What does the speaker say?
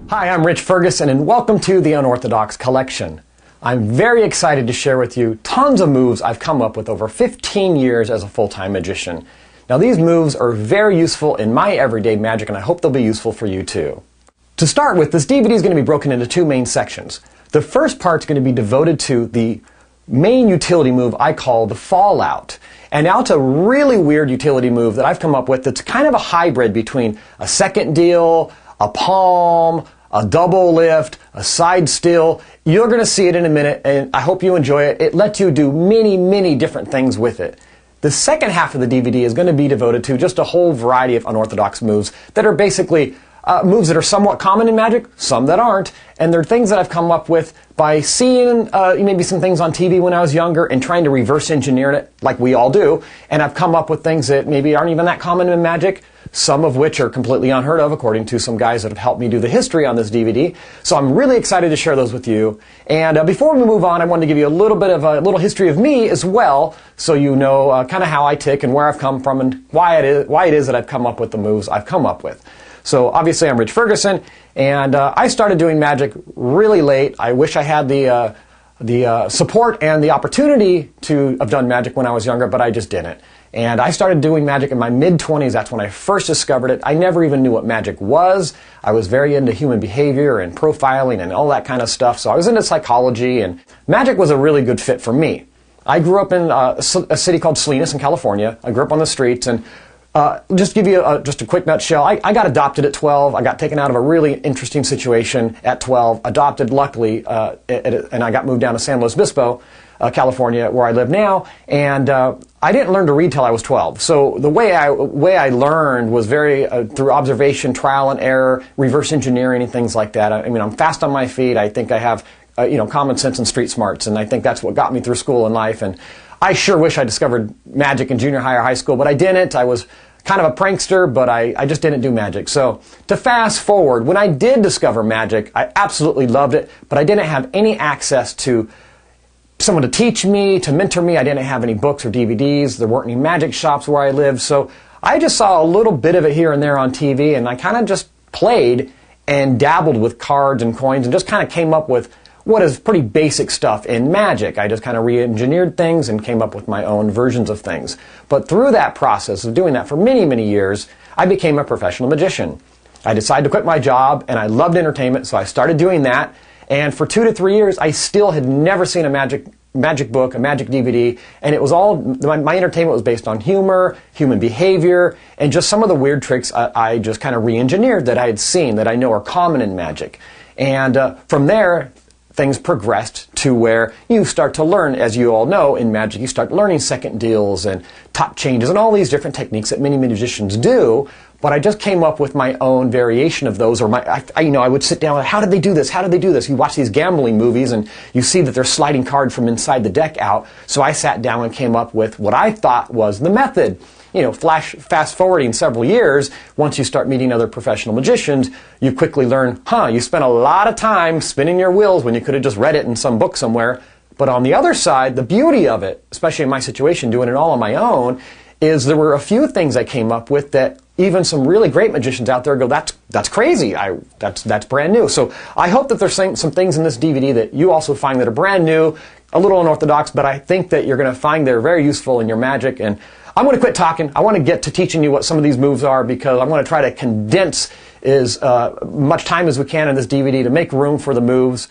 Hi, I'm Rich Ferguson and welcome to the Unorthodox collection. I'm very excited to share with you tons of moves I've come up with over 15 years as a full-time magician. Now these moves are very useful in my everyday magic and I hope they'll be useful for you too. To start with, this DVD is going to be broken into two main sections. The first part is going to be devoted to the main utility move I call the fallout. And now it's a really weird utility move that I've come up with that's kind of a hybrid between a second deal, a palm, a double lift, a side still. You're going to see it in a minute and I hope you enjoy it. It lets you do many different things with it. The second half of the DVD is going to be devoted to just a whole variety of unorthodox moves that are basically moves that are somewhat common in magic, some that aren't, and they're things that I've come up with by seeing maybe some things on TV when I was younger and trying to reverse engineer it like we all do, and I've come up with things that maybe aren't even that common in magic, some of which are completely unheard of according to some guys that have helped me do the history on this DVD. So I'm really excited to share those with you. And before we move on, I wanted to give you a little bit of a little history of me as well, so you know kind of how I tick and where I've come from and why it is that I've come up with the moves I've come up with. So obviously I'm Rich Ferguson, and I started doing magic really late. I wish I had the support and the opportunity to have done magic when I was younger, but I just didn't. And I started doing magic in my mid-20s. That's when I first discovered it. I never even knew what magic was. I was very into human behavior and profiling and all that kind of stuff. So I was into psychology, and magic was a really good fit for me. I grew up in a city called Salinas in California. I grew up on the streets, and just give you just a quick nutshell. I got adopted at 12. I got taken out of a really interesting situation at 12. Adopted, luckily, and I got moved down to San Luis Obispo, California, where I live now. And I didn't learn to read till I was 12. So the way I learned was very through observation, trial and error, reverse engineering, and things like that. I mean, I'm fast on my feet. I think I have common sense and street smarts, and I think that's what got me through school and life. And I sure wish I discovered magic in junior high or high school, but I didn't. I was kind of a prankster, but I just didn't do magic. So to fast forward, when I did discover magic, I absolutely loved it, but I didn't have any access to someone to teach me, to mentor me. I didn't have any books or DVDs. There weren't any magic shops where I lived. So I just saw a little bit of it here and there on TV, and I kind of just played and dabbled with cards and coins and just kind of came up with what is pretty basic stuff in magic. I just kind of re-engineered things and came up with my own versions of things. But through that process of doing that for many years, I became a professional magician. I decided to quit my job, and I loved entertainment, so I started doing that. And for 2 to 3 years, I still had never seen a magic book, a magic DVD, and it was all, my entertainment was based on humor, human behavior, and just some of the weird tricks I just kind of re-engineered that I had seen that I know are common in magic. And from there, things progressed to where you start to learn, as you all know, in magic, you start learning second deals and top changes and all these different techniques that many magicians do. But I just came up with my own variation of those, or I would sit down and, how did they do this? How did they do this? You watch these gambling movies and you see that they're sliding cards from inside the deck out. So I sat down and came up with what I thought was the method. Fast forwarding several years, once you start meeting other professional magicians, you quickly learn, you spent a lot of time spinning your wheels when you could have just read it in some book somewhere. But on the other side, the beauty of it, especially in my situation, doing it all on my own, is there were a few things I came up with that even some really great magicians out there go, that's crazy, that's brand new. So I hope that there's some things in this DVD that you also find that are brand new, a little unorthodox, but I think that you're going to find they're very useful in your magic. And I'm going to quit talking. I want to get to teaching you what some of these moves are, because I want to try to condense as much time as we can in this DVD to make room for the moves.